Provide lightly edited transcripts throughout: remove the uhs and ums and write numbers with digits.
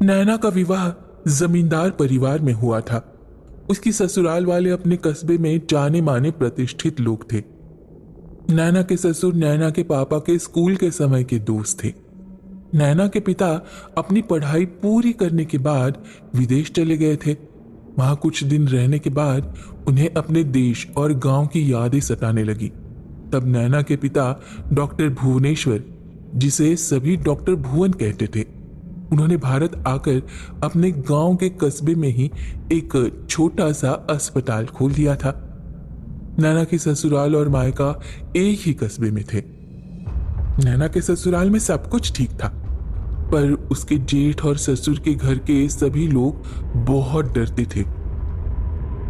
नैना का विवाह जमींदार परिवार में हुआ था। उसकी ससुराल वाले अपने कस्बे में जाने माने प्रतिष्ठित लोग थे। नैना के ससुर नैना के पापा के स्कूल के समय के दोस्त थे। नैना के पिता अपनी पढ़ाई पूरी करने के बाद विदेश चले गए थे। वहां कुछ दिन रहने के बाद उन्हें अपने देश और गांव की यादें सताने लगी। तब नैना के पिता डॉक्टर भुवनेश्वर, जिसे सभी डॉक्टर भुवन कहते थे, उन्होंने भारत आकर अपने गांव के कस्बे में ही एक छोटा सा अस्पताल खोल दिया था। नैना के ससुराल और मायका एक ही कस्बे में थे। नैना के ससुराल में सब कुछ ठीक था, पर उसके जेठ और ससुर के घर के सभी लोग बहुत डरते थे।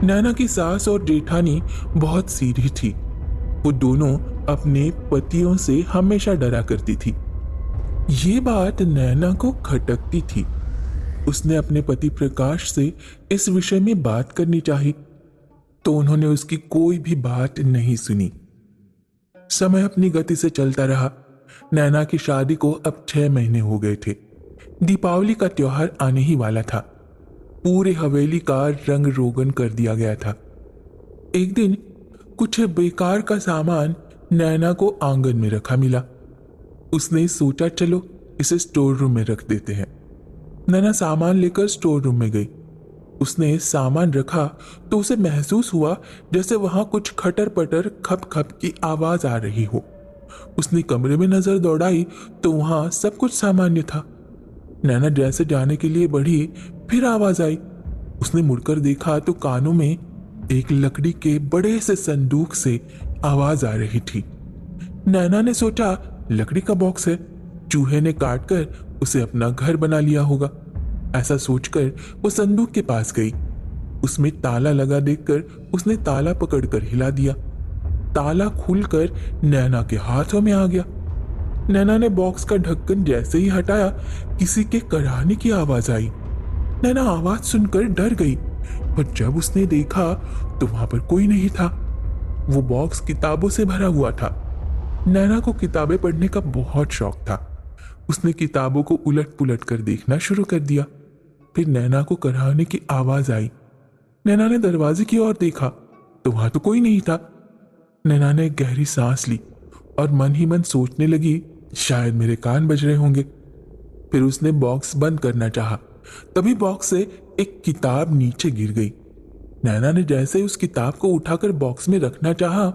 नैना की सास और जेठानी बहुत सीधी थी। वो दोनों अपने पतियों से हमेशा डरा करती थी। ये बात नैना को खटकती थी। उसने अपने पति प्रकाश से इस विषय में बात करनी चाही, तो उन्होंने उसकी कोई भी बात नहीं सुनी। समय अपनी गति से चलता रहा। नैना की शादी को अब 6 महीने हो गए थे। दीपावली का त्योहार आने ही वाला था। पूरे हवेली का रंग रोगन कर दिया गया था। एक दिन कुछ बेकार का सामान नैना को आंगन में रखा मिला। उसने सोचा चलो इसे स्टोर रूम में रख देते हैं। नैना सामान लेकर स्टोर रूम में गई। उसने सामान रखा तो उसे महसूस हुआ जैसे वहां कुछ खटर पटर खप खप की आवाज आ रही हो। उसने कमरे में नजर दौड़ाई तो वहां सब कुछ सामान्य था। नैना जैसे जाने के लिए बढ़ी, फिर आवाज आई। उसने मुड़कर देखा तो कानों में एक लकड़ी के बड़े से संदूक से आवाज आ रही थी। नैना ने सोचा लकड़ी का बॉक्स है, चूहे ने काटकर उसे अपना घर बना लिया होगा। ऐसा सोचकर वो संदूक के पास गई। उसमें ताला लगा देखकर उसने ताला पकड़कर हिला दिया। ताला खुलकर नैना के हाथों में आ गया। नैना ने बॉक्स का ढक्कन जैसे ही हटाया, किसी के कराहने की आवाज आई। नैना आवाज सुनकर डर गई, पर जब उसने देखा तो वहां पर कोई नहीं था। वो बॉक्स किताबों से भरा हुआ था। नैना को किताबें पढ़ने का बहुत शौक था। उसने किताबों को उलट पुलट कर देखना शुरू कर दिया। फिर नैना को कराहने की आवाज आई। नैना ने दरवाजे की ओर देखा तो वहां तो कोई नहीं था। नैना ने गहरी सांस ली और मन ही मन सोचने लगी शायद मेरे कान बज रहे होंगे। फिर उसने बॉक्स बंद करना चाहा, तभी बॉक्स से एक किताब नीचे गिर गई। नैना ने जैसे उस किताब को उठाकर बॉक्स में रखना चाहा,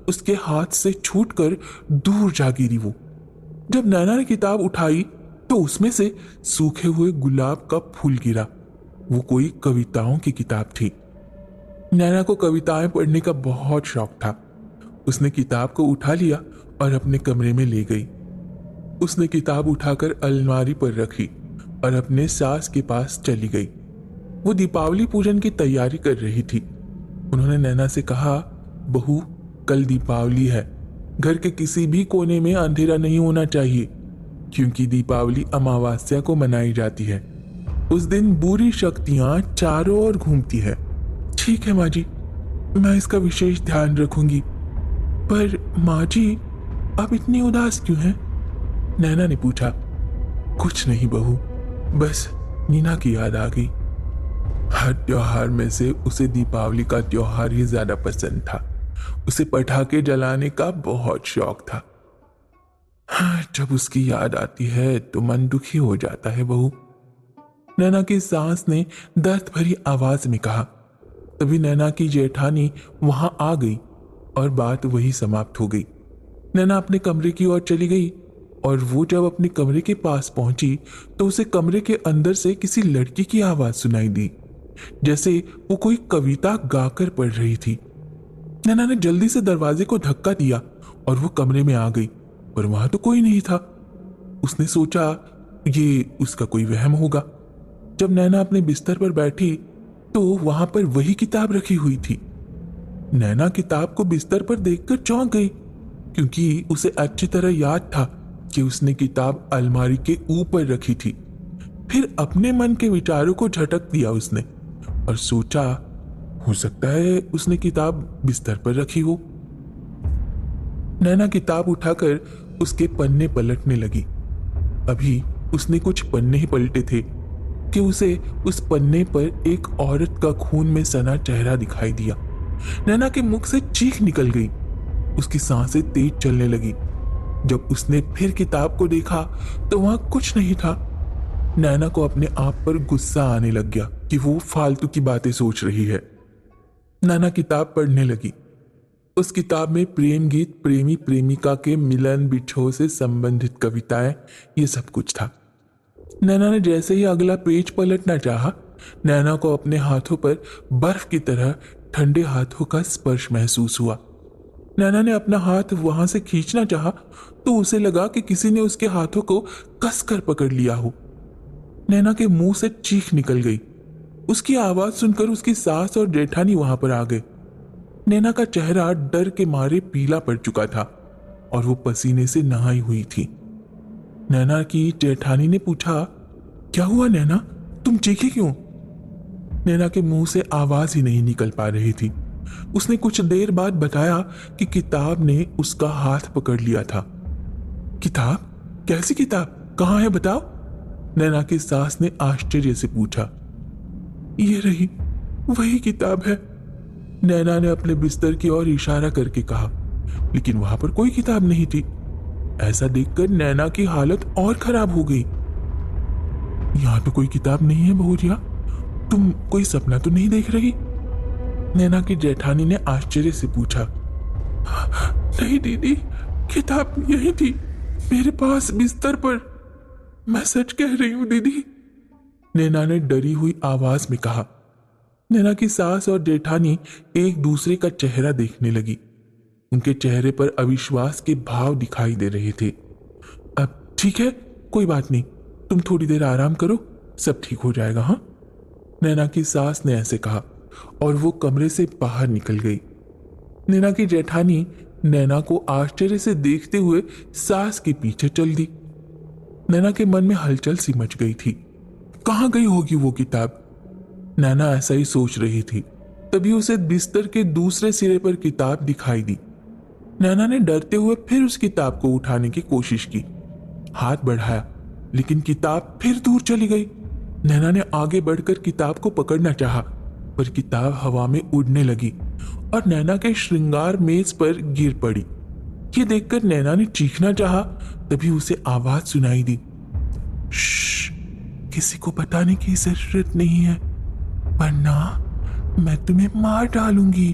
उसके हाथ से छूटकर दूर जा गिरी वो। जब नैना ने किताब उठाई तो उसमें से सूखे हुए गुलाब का फूल गिरा। वो कोई कविताओं की किताब थी। नैना को कविताएं पढ़ने का बहुत शौक था। उसने किताब को उठा लिया और अपने कमरे में ले गई। उसने किताब उठाकर अलमारी पर रखी और अपने सास के पास चली गई। वो दीपावली पूजन की तैयारी कर रही थी। उन्होंने नैना से कहा, बहू, कल दीपावली है। घर के किसी भी कोने में अंधेरा नहीं होना चाहिए, क्योंकि दीपावली अमावस्या को मनाई जाती है। उस दिन बुरी शक्तियां चारों ओर घूमती है। ठीक है माँ जी, मैं इसका विशेष ध्यान रखूंगी। पर माँ जी, आप इतनी उदास क्यों हैं? नैना ने पूछा। कुछ नहीं बहू, बस नीना की याद आ गई। हर त्योहार में से उसे दीपावली का त्योहार ही ज्यादा पसंद था। उसे पटाखे जलाने का बहुत शौक था। हाँ, जब उसकी याद आती है तो मन दुखी हो जाता है बहू, नैना की सास ने दर्द भरी आवाज में कहा। तभी नैना की जेठानी वहां आ गई और बात वही समाप्त हो गई। नैना अपने कमरे की ओर चली गई और वो जब अपने कमरे के पास पहुंची तो उसे कमरे के अंदर से किसी लड़की की आवाज सुनाई दी, जैसे वो कोई कविता गाकर पढ़ रही थी। नैना ने जल्दी से दरवाजे को धक्का दिया और वो कमरे में आ गई, पर वहां तो कोई नहीं था। उसने सोचा ये उसका कोई वहम होगा। जब नैना अपने बिस्तर पर बैठी तो वहां पर वही किताब रखी हुई थी। नैना किताब को बिस्तर पर देखकर चौंक गई, क्योंकि उसे अच्छी तरह याद था कि उसने किताब अलमारी के ऊपर रखी थी। फिर अपने मन के विचारों को झटक दिया उसने और सोचा हो सकता है उसने किताब बिस्तर पर रखी हो। नैना किताब उठाकर उसके पन्ने पलटने लगी। अभी उसने कुछ पन्ने ही पलटे थे कि उसे उस पन्ने पर एक औरत का खून में सना चेहरा दिखाई दिया। नैना के मुख से चीख निकल गई। उसकी सांसें तेज चलने लगी। जब उसने फिर किताब को देखा तो वहां कुछ नहीं था। नैना को अपने आप पर गुस्सा आने लग गया कि वो फालतू की बातें सोच रही है। नैना किताब पढ़ने लगी। उस किताब में प्रेम गीत, प्रेमी प्रेमिका के मिलन बिछोह से संबंधित कविताएं, ये सब कुछ था। नैना ने जैसे ही अगला पेज पलटना चाहा, नैना को अपने हाथों पर बर्फ की तरह ठंडे हाथों का स्पर्श महसूस हुआ। नैना ने अपना हाथ वहां से खींचना चाहा तो उसे लगा कि किसी ने उसके हाथों को कसकर पकड़ लिया हो। नैना के मुंह से चीख निकल गई। उसकी आवाज सुनकर उसकी सास और जेठानी वहां पर आ गए। नैना का चेहरा डर के मारे पीला पड़ चुका था और वो पसीने से नहाई हुई थी। नैना की जेठानी ने पूछा, क्या हुआ नैना, तुम चीखी क्यों? नैना के मुंह से आवाज ही नहीं निकल पा रही थी। उसने कुछ देर बाद बताया कि किताब ने उसका हाथ पकड़ लिया था। किताब? कैसी किताब? कहाँ है बताओ? नैना की सास ने आश्चर्य से पूछा। ये रही, वही किताब है। नैना ने अपने बिस्तर की ओर इशारा करके कहा, लेकिन वहां पर कोई किताब नहीं थी। ऐसा देखकर नैना की हालत और खराब हो गई। यहाँ तो कोई किताब नहीं है बहुरिया, तुम कोई सपना तो नहीं देख रही? नैना की जेठानी ने आश्चर्य से पूछा। नहीं दीदी, किताब यही थी, मेरे पास बिस्तर पर। मैं सच कह रही हूँ दीदी, नैना ने डरी हुई आवाज में कहा। नैना की सास और जेठानी एक दूसरे का चेहरा देखने लगी। उनके चेहरे पर अविश्वास के भाव दिखाई दे रहे थे। अब ठीक है, कोई बात नहीं, तुम थोड़ी देर आराम करो, सब ठीक हो जाएगा। हाँ, नैना की सास ने ऐसे कहा और वो कमरे से बाहर निकल गई। नैना की जेठानी नैना को आश्चर्य से देखते हुए सास के पीछे चल दी। नैना के मन में हलचल सी मच गई थी। कहाँ गई होगी वो किताब? नैना ऐसा ही सोच रही थी, तभी उसे बिस्तर के दूसरे सिरे पर किताब दिखाई दी। नैना ने डरते हुए फिर उस किताब को उठाने की कोशिश की। हाथ बढ़ाया, लेकिन किताब फिर दूर चली गई। नैना ने आगे बढ़कर किताब को पकड़ना चाहा, पर किताब हवा में उड़ने लगी और नैना के श्रृंगार मेज पर गिर पड़ी। ये देखकर नैना ने चीखना चाहा, तभी उसे आवाज सुनाई दी। श्श, किसी को बताने की जरूरत नहीं है, वरना मैं तुम्हें मार डालूंगी।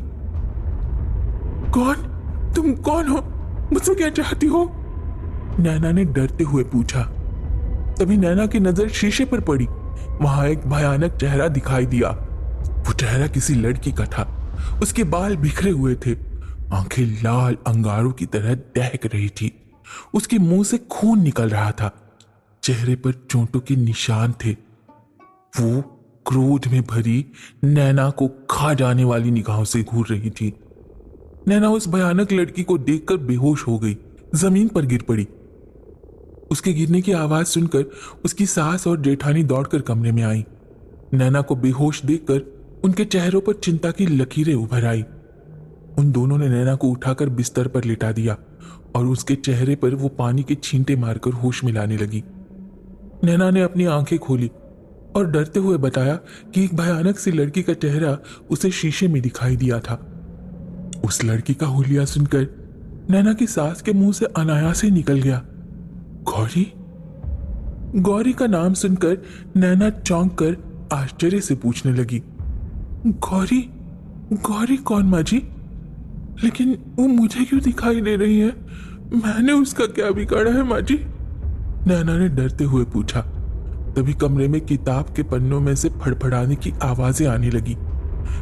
कौन? तुम कौन हो? मुझसे क्या चाहती हो? नैना ने डरते हुए पूछा। तभी नैना की नजर शीशे पर पड़ी। वहां एक भयानक चेहरा दिखाई दिया। वो चेहरा किसी लड़की का था। उसके बाल बिखरे हुए थे, आंखें लाल अंगारों की तरह दहक रही थी। उसके मुंह से खून निकल रहा था। चेहरे पर चोटों के निशान थे। वो क्रोध में भरी नैना को खा जाने वाली निगाहों से घूर रही थी। नैना उस भयानक लड़की को देखकर बेहोश हो गई, जमीन पर गिर पड़ी। उसके गिरने की आवाज सुनकर उसकी सास और जेठानी दौड़कर कमरे में आई। नैना को बेहोश देखकर उनके चेहरों पर चिंता की लकीरें उभर आई। उन दोनों ने नैना को उठाकर बिस्तर पर लिटा दिया और उसके चेहरे पर वो पानी के छींटे मारकर होश में लाने लगी। नैना ने अपनी आंखें खोली और डरते हुए बताया कि एक भयानक सी लड़की का चेहरा उसे शीशे में दिखाई दिया था। उस लड़की का हुलिया सुनकर नैना की सास के मुंह से अनायास ही निकल गया, गौरी। गौरी का नाम सुनकर नैना चौंक कर आश्चर्य से पूछने लगी, गौरी? गौरी कौन माँ जी? लेकिन वो मुझे क्यों दिखाई दे रही है? मैंने उसका क्या बिगाड़ा है माँ जी? नैना ने डरते हुए पूछा। तभी कमरे में किताब के पन्नों में से फड़फड़ाने की आवाजें आने लगी।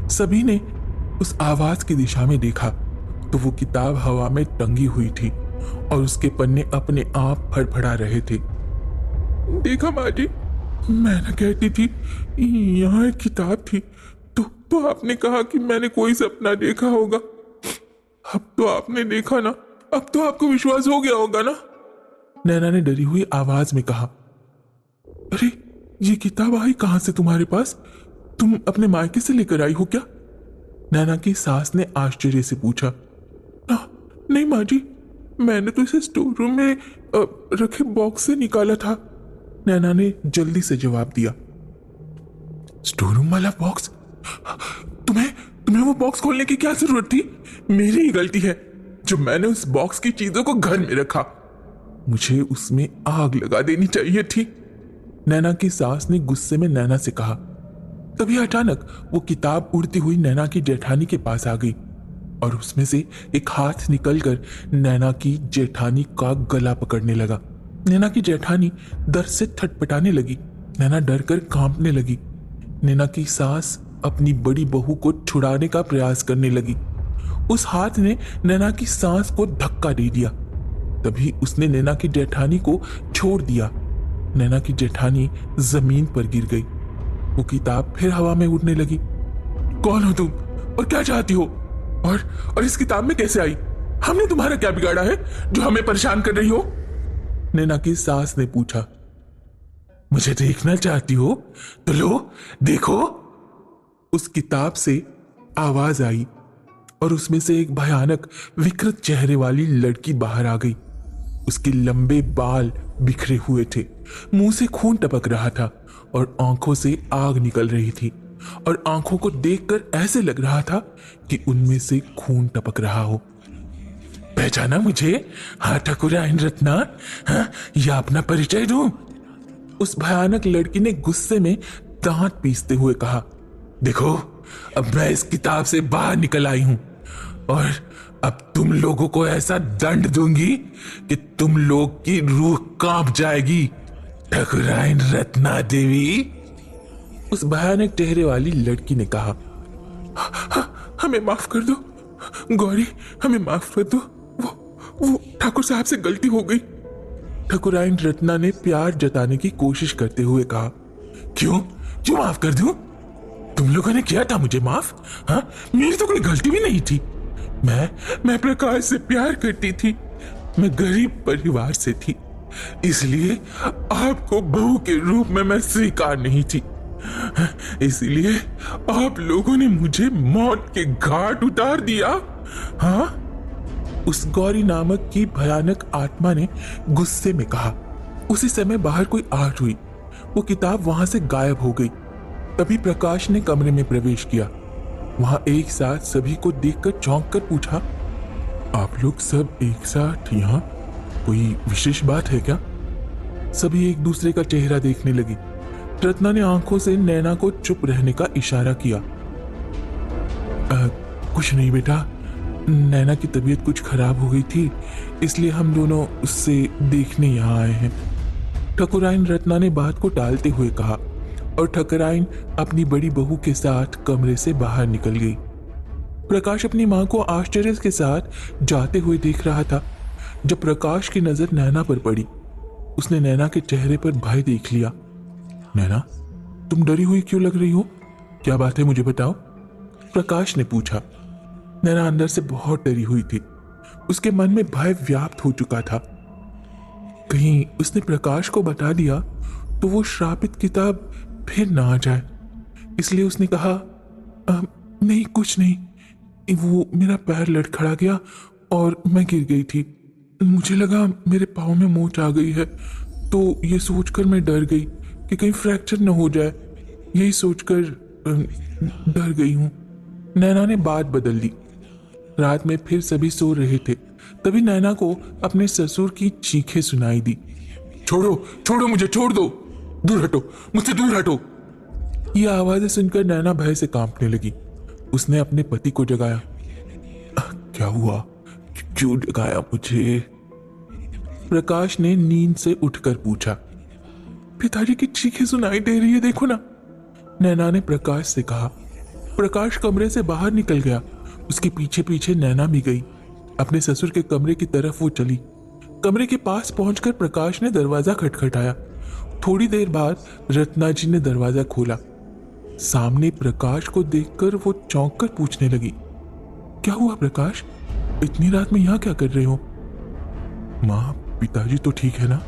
सभी ने उस आवाज की दिशा में देखा तो वो किताब हवा में टंगी हुई थी और उसके पन्ने अपने आप फड़फड़ा रहे थे। देखा माँ जी, मैं ना कहती थी यहाँ एक किताब थी, तो आपने कहा कि मैंने कोई सपना देखा होगा। अब तो आपने देखा ना, अब तो आपको विश्वास हो गया होगा ना? नैना ने डरी हुई आवाज में कहा। अरे, ये किताब आई कहां से तुम्हारे पास? तुम अपने मायके से लेकर आई हो क्या? नैना की सास ने आश्चर्य से पूछा। नहीं माँ जी, मैंने तो इसे स्टोर रूम में रखे बॉक्स से निकाला था, नैना ने जल्दी से जवाब दिया। स्टोर रूम वाला बॉक्स? तुम्हें तुम्हें वो बॉक्स खोलने की क्या जरूरत थी? मेरी ही गलती है जो मैंने उस बॉक्स की चीजों को घर में रखा। मुझे उसमें आग लगा देनी चाहिए थी। नैना की सास ने गुस्से में नैना से कहा। तभी अचानक वो किताब उड़ती हुई नैना की जेठानी के पास आ गई और उसमें से एक हाथ निकलकर नैना की जेठानी का गला पकड़ने लगा। नैना की जेठानी दर्द से छटपटाने लगी। नैना डर कर कांपने लगी। नैना की सास अपनी बड़ी बहू को छुड़ाने का प्रयास करने लगी। उस हाथ ने नैना की सांस को धक्का दे दिया। तभी उसने नैना की जेठानी को छोड़ दिया। नैना की जेठानी जमीन पर गिर गई। वो किताब फिर हवा में उड़ने लगी। कौन हो तुम और क्या चाहती हो? और इस किताब में कैसे आई? हमने तुम्हारा क्या बिगाड़ा है जो हमें परेशान कर रही हो? नैना की सास ने पूछा। मुझे देखना चाहती हो तो लो देखो। उस किताब से आवाज आई और उसमें से एक भयानक विकृत चेहरे वाली लड़की बाहर आ गई। उसके लंबे बाल बिखरे हुए थे, मुंह से खून टपक रहा था और आंखों से आग निकल रही थी और आंखों को देखकर ऐसे लग रहा था कि उनमें से खून टपक रहा हो। पहचाना मुझे? हाँ ठाकुराइन रत्ना, हाँ या अपना परिचय दूं? उस भयानक लड़की ने गुस्से में दांत पीसते हुए कहा। देखो, अब मैं इस किताब से बाहर निकल आई हूं और अब तुम लोगों को ऐसा दंड दूंगी कि तुम लोग की रूह कांप जाएगी। ठाकुराइन रत्ना देवी, उस भयानक चेहरे वाली लड़की ने कहा। हमें माफ कर दो गौरी, हमें माफ कर दो। वो ठाकुर साहब से गलती हो गई। ठाकुराइन रत्ना ने प्यार जताने की कोशिश करते हुए कहा। क्यों क्यों माफ कर दूं? तुम लोगों ने किया था मुझे माफ? हाँ, मेरी तो कोई गलती भी नहीं थी। मैं प्रकाश से प्यार करती थी। मैं गरीब परिवार से थी, इसलिए आपको बहू के रूप में मैं स्वीकार नहीं थी। इसलिए आप लोगों ने मुझे मौत के घाट उतार दिया। हाँ, उस गौरी नामक की भयानक आत्मा ने गुस्से में कहा। उसी समय बाहर कोई आहट हुई। वो किताब वहां से गायब हो गई। तभी प्रकाश ने कमरे में प्रवेश किया। वहां एक साथ सभी को देखकर चौंक कर पूछा, आप लोग सब एक साथ यहाँ? कोई विशेष बात है क्या? सभी एक दूसरे का चेहरा देखने लगी। रत्ना ने आंखों से नैना को चुप रहने का इशारा किया। कुछ नहीं बेटा, नैना की तबीयत कुछ खराब हो गई थी, इसलिए हम दोनों उससे देखने यहाँ आए हैं। ठाकुराइन रत्ना ने बात को टालते हुए कहा और ठाकुराइन अपनी बड़ी बहू के साथ कमरे से बाहर निकल गई। प्रकाश अपनी मां को आश्चर्य के साथ जाते हुए देख रहा था। जब प्रकाश की नजर नैना पर पड़ी, उसने नैना के चेहरे पर भय देख लिया। नैना, तुम डरी हुई क्यों लग रही हो? क्या बात है, मुझे बताओ, प्रकाश ने पूछा। नैना अंदर से बहुत डरी हुई थी। उसके मन में भय व्याप्त हो चुका था। कहीं उसने प्रकाश को बता दिया तो वो श्रापित किताब फिर ना आ जाए, इसलिए उसने कहा, नहीं कुछ नहीं, वो मेरा पैर लड़खड़ा गया और मैं गिर गई थी। मुझे लगा मेरे पाँव में मोच आ गई है, तो ये सोचकर मैं डर गई कि कहीं फ्रैक्चर न हो जाए। यही सोचकर डर गई हूँ। नैना ने बात बदल दी। रात में फिर सभी सो रहे थे। तभी नैना को अपने ससुर की चीखें सुनाई दी। छोड़ो छोड़ो, मुझे छोड़ दो, दूर हटो, मुझसे दूर हटो। ये आवाजें सुनकर नैना भय से कांपने लगी। उसने अपने पति को जगाया। क्या हुआ, क्यों जगाया मुझे? प्रकाश ने नींद से उठकर पूछा। पिताजी की चीखें सुनाई दे रही है, देखो ना, नैना ने प्रकाश से कहा। प्रकाश कमरे से बाहर निकल गया। उसके पीछे पीछे नैना भी गई। अपने ससुर के कमरे की तरफ वो चली। कमरे के पास पहुंचकर प्रकाश ने दरवाजा खटखटाया। थोड़ी देर बाद रत्ना जी ने दरवाजा खोला। सामने प्रकाश को देखकर वो चौंक कर पूछने लगी, क्या हुआ प्रकाश, इतनी रात में यहाँ क्या कर रहे हो? माँ, पिताजी तो ठीक है ना?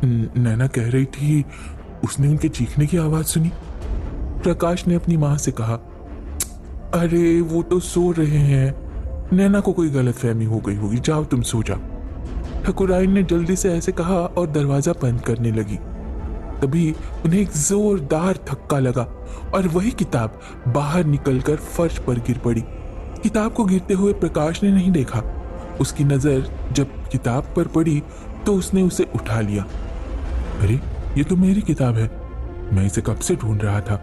नैना कह रही थी उसने उनके चीखने की आवाज सुनी। प्रकाश ने अपनी माँ से कहा। अरे वो तो सो रहे हैं, नैना को कोई गलतफहमी हो गई होगी, जाओ तुम सो जाओ। ठाकुराइन ने जल्दी से ऐसे कहा और दरवाजा बंद करने लगी। तभी उन्हें एक जोरदार धक्का लगा और वही किताब बाहर निकलकर फर्श पर गिर पड़ी। किताब को गिरते हुए प्रकाश ने नहीं देखा। उसकी नजर जब किताब पर पड़ी तो उसने उसे उठा लिया। अरे, ये तो मेरी किताब है, मैं इसे कब से ढूंढ रहा था।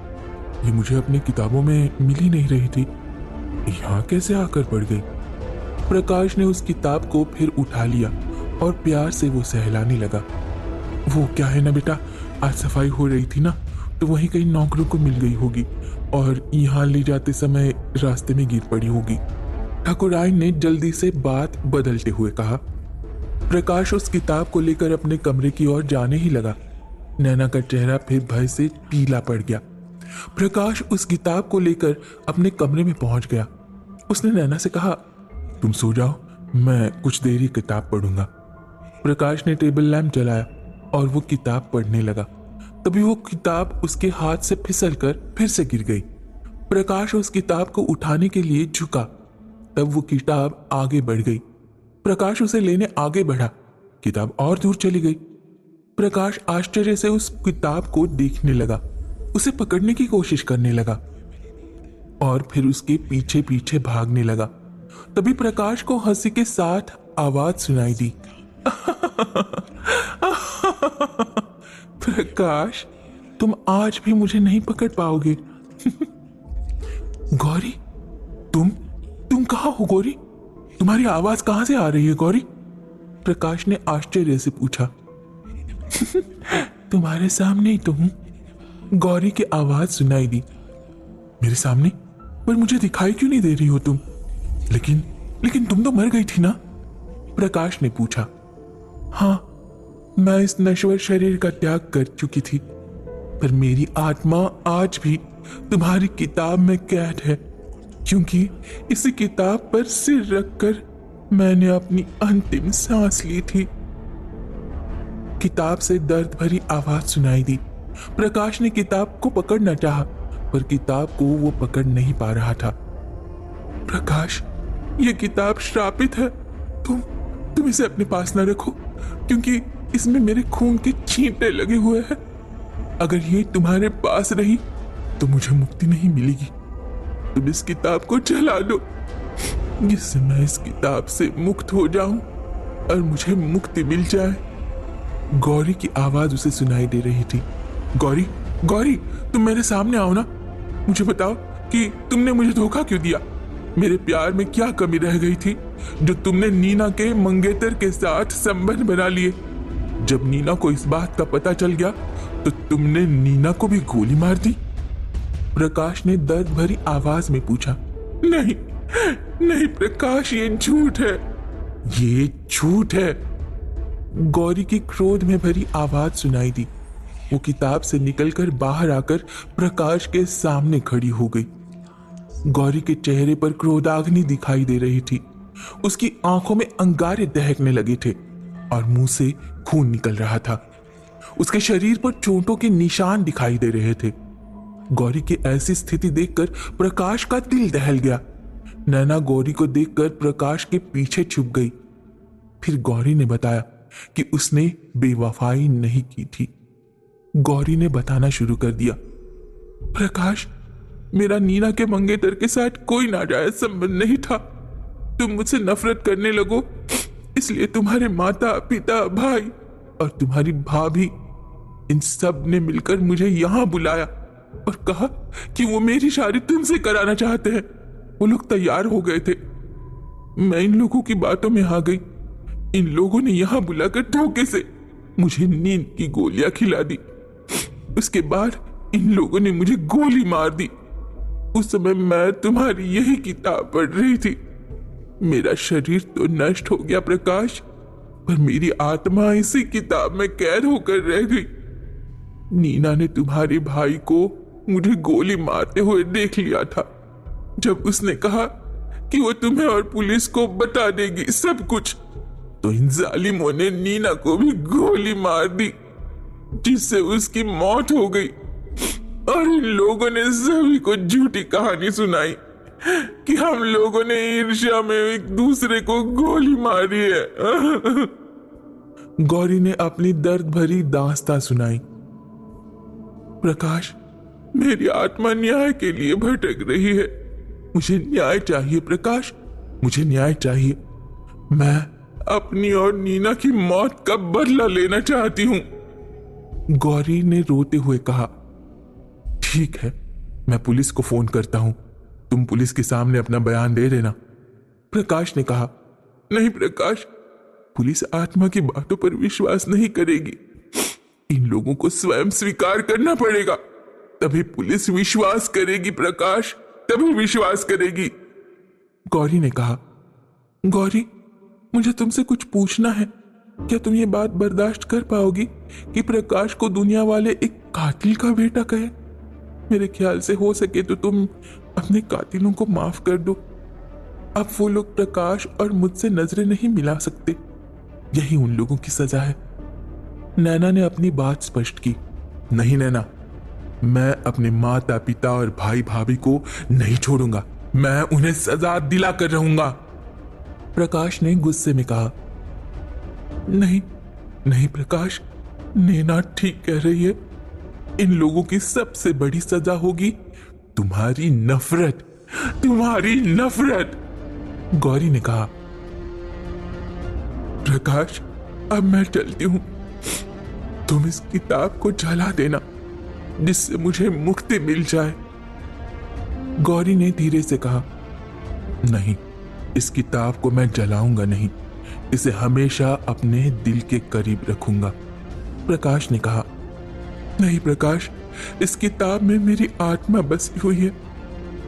ये मुझे अपनी किताबों में मिल ही नहीं रही थी, यहाँ कैसे आकर पड़ गई। प्रकाश ने उस किताब को फिर उठा लिया और प्यार से वो सहलाने लगा। वो क्या है ना बेटा, आज सफाई हो रही थी ना, तो वहीं कहीं नौकरों को मिल गई होगी और यहाँ ले जाते समय रास्ते में गिर पड़ी होगी। ठाकुराइन ने जल्दी से बात बदलते हुए कहा। प्रकाश उस किताब को लेकर अपने कमरे की ओर जाने ही लगा। नैना का चेहरा फिर भय से पीला पड़ गया। प्रकाश उस किताब को लेकर अपने कमरे में पहुंच गया। उसने नैना से कहा, तुम सो जाओ, मैं कुछ देर ही किताब पढ़ूंगा। प्रकाश ने टेबल लैंप जलाया और वो किताब पढ़ने लगा। तभी वो किताब उसके हाथ से फिसलकर फिर से गिर गई। प्रकाश उस किताब को उठाने के लिए झुका, तब वो किताब आगे बढ़ गई। प्रकाश उसे लेने आगे बढ़ा, किताब और दूर चली गई। प्रकाश आश्चर्य से उस किताब को देखने लगा, उसे पकड़ने की कोशिश करने लगा और फिर उसके पीछे पीछे भागने लगा। तभी प्रकाश को हंसी के साथ आवाज सुनाई दी। प्रकाश, तुम आज भी मुझे नहीं पकड़ पाओगे। गौरी, तुम कहाँ हो गौरी? तुम्हारी आवाज कहां से आ रही है गौरी? प्रकाश ने आश्चर्य से पूछा। तुम्हारे सामने ही तो हूं, गौरी की आवाज सुनाई दी। मेरे सामने? पर मुझे दिखाई क्यों नहीं दे रही हो तुम? लेकिन तुम तो मर गई थी ना? प्रकाश ने पूछा। हाँ, मैं इस नश्वर शरीर का त्याग कर चुकी थी, पर मेरी आत्मा आज भी तुम्हारी किताब में कैद है, क्योंकि इसी किताब पर सिर रखकर मैंने अपनी अंतिम सांस ली थी। किताब से दर्द भरी आवाज सुनाई दी। प्रकाश ने किताब को पकड़ना चाहा, पर किताब को वो पकड़ नहीं पा रहा था। प्रकाश, ये किताब श्रापित है, तुम इसे अपने पास न रखो, क्योंकि इसमें मेरे खून के छींटे लगे हुए हैं। अगर ये तुम्हारे पास रही तो मुझे मुक्ति नहीं मिलेगी। तुम इस किताब को जला दो, जिससे मैं इस किताब से मुक्त हो जाऊं और मुझे मुक्ति मिल जाए। गौरी की आवाज उसे सुनाई दे रही थी। गौरी, तुम मेरे सामने आओ ना। मुझे बताओ कि तुमने मुझे धोखा क्यों दिया? मेरे प्यार में क्या कमी रह गई थी जो तुमने नीना के मंगेतर के साथ संबंध बना लिए? जब नीना को इस बात का पता चल गया तो तुमने नीना को भी गोली मार दी। प्रकाश ने दर्द भरी आवाज में पूछा। नहीं प्रकाश, ये झूठ है, ये झूठ है। गौरी की क्रोध में भरी आवाज सुनाई दी। वो किताब से निकलकर बाहर आकर प्रकाश के सामने खड़ी हो गई। गौरी के चेहरे पर क्रोधाग्नि दिखाई दे रही थी। उसकी आंखों में अंगारे दहकने लगे थे और मुंह से खून निकल रहा था। उसके शरीर पर चोटों के निशान दिखाई दे रहे थे। गौरी की ऐसी स्थिति देखकर प्रकाश का दिल दहल गया। नैना गौरी को देखकर प्रकाश के पीछे छुप गई। फिर गौरी ने बताया कि उसने बेवफाई नहीं की थी। गौरी ने बताना शुरू कर दिया। प्रकाश, मेरा नीना के मंगेतर के साथ कोई नाजायज संबंध नहीं था। तुम मुझसे नफरत करने लगो, इसलिए तुम्हारे माता पिता भाई और तुम्हारी भाभी, इन सब ने मिलकर मुझे यहां बुलाया और कहा कि वो मेरी शादी तुमसे कराना चाहते हैं। वो लोग तैयार हो गए थे। मैं इन लोगों की बातों में आ गई। इन लोगों ने यहां बुलाकर धोखे से मुझे नींद की गोलियां खिला दी। उसके बाद इन लोगों ने मुझे गोली मार दी। उस समय मैं तुम्हारी यही किताब पढ़ रही थी। मेरा शरीर तो नष्ट हो गया प्रकाश, पर मेरी आत्मा इसी किताब में कैद होकर रह गई। नीना ने तुम्हारे भाई को मुझे गोली मारते हुए देख लिया था। जब उसने कहा कि वो तुम्हें और पुलिस को बता देगी सब कुछ, तो इन जालिमों ने नीना को भी गोली मार दी, जिससे उसकी मौत हो गई। और इन लोगों ने सभी को झूठी कहानी सुनाई कि हम लोगों ने ईर्ष्या में एक दूसरे को गोली मारी है। गौरी ने अपनी दर्द भरी दास्तां सुनाई। प्रकाश, मेरी आत्मा न्याय के लिए भटक रही है। मुझे न्याय चाहिए प्रकाश, मुझे न्याय चाहिए। मैं अपनी और नीना की मौत का बदला लेना चाहती हूं। गौरी ने रोते हुए कहा, ठीक है, मैं पुलिस को फोन करता हूं, तुम पुलिस के सामने अपना बयान दे देना। प्रकाश ने कहा, नहीं प्रकाश, पुलिस आत्मा की बातों पर विश्वास नहीं करेगी। इन लोगों को स्वयं स्वीकार करना पड़ेगा, तभी पुलिस विश्वास करेगी प्रकाश, तभी विश्वास करेगी। गौरी ने कहा, गौरी, मुझे तुमसे कुछ पूछना है। क्या तुम ये बात बर्दाश्त कर पाओगी कि प्रकाश को दुनिया वाले एक कातिल का बेटा कहे? मेरे ख्याल से हो सके तो तुम अपने कातिलों को माफ कर दो। अब वो लोग प्रकाश और मुझसे नजरें नहीं मिला सकते, यही उन लोगों की सजा है। नैना ने अपनी बात स्पष्ट की, नहीं नैना, मैं अपने माता पिता और भाई भाभी को नहीं छोड़ूंगा, मैं उन्हें सजा दिला कर रहूंगा। प्रकाश ने गुस्से में कहा, नहीं नहीं प्रकाश, नैना ठीक कह रही है। इन लोगों की सबसे बड़ी सजा होगी तुम्हारी नफरत, तुम्हारी नफरत। गौरी ने कहा, प्रकाश, अब मैं चलती हूं, तुम इस किताब को जला देना जिससे मुझे मुक्ति मिल जाए। गौरी ने धीरे से कहा, नहीं, इस किताब को मैं जलाऊंगा नहीं, इसे हमेशा अपने दिल के करीब रखूंगा। प्रकाश ने कहा, नहीं प्रकाश, इस किताब में मेरी आत्मा बसी हुई है,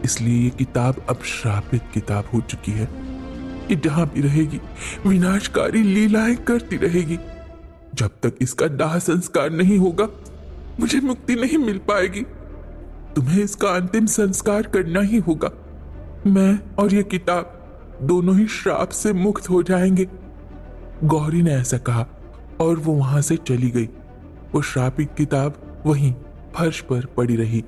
इसलिए ये किताब अब श्रापित किताब हो चुकी है। ये जहां भी रहेगी विनाशकारी लीलाएं करती रहेगी। जब तक इसका दाह संस्कार नहीं होगा मुझे मुक्ति नहीं मिल पाएगी। तुम्हें इसका अंतिम संस्कार करना ही होगा। मैं और ये किताब दोनों ही श्राप से मुक्त हो जाएंगे। गौरी ने ऐसा कहा और वो वहां से चली गई। वो श्रापित किताब वहीं फर्श पर पड़ी रही।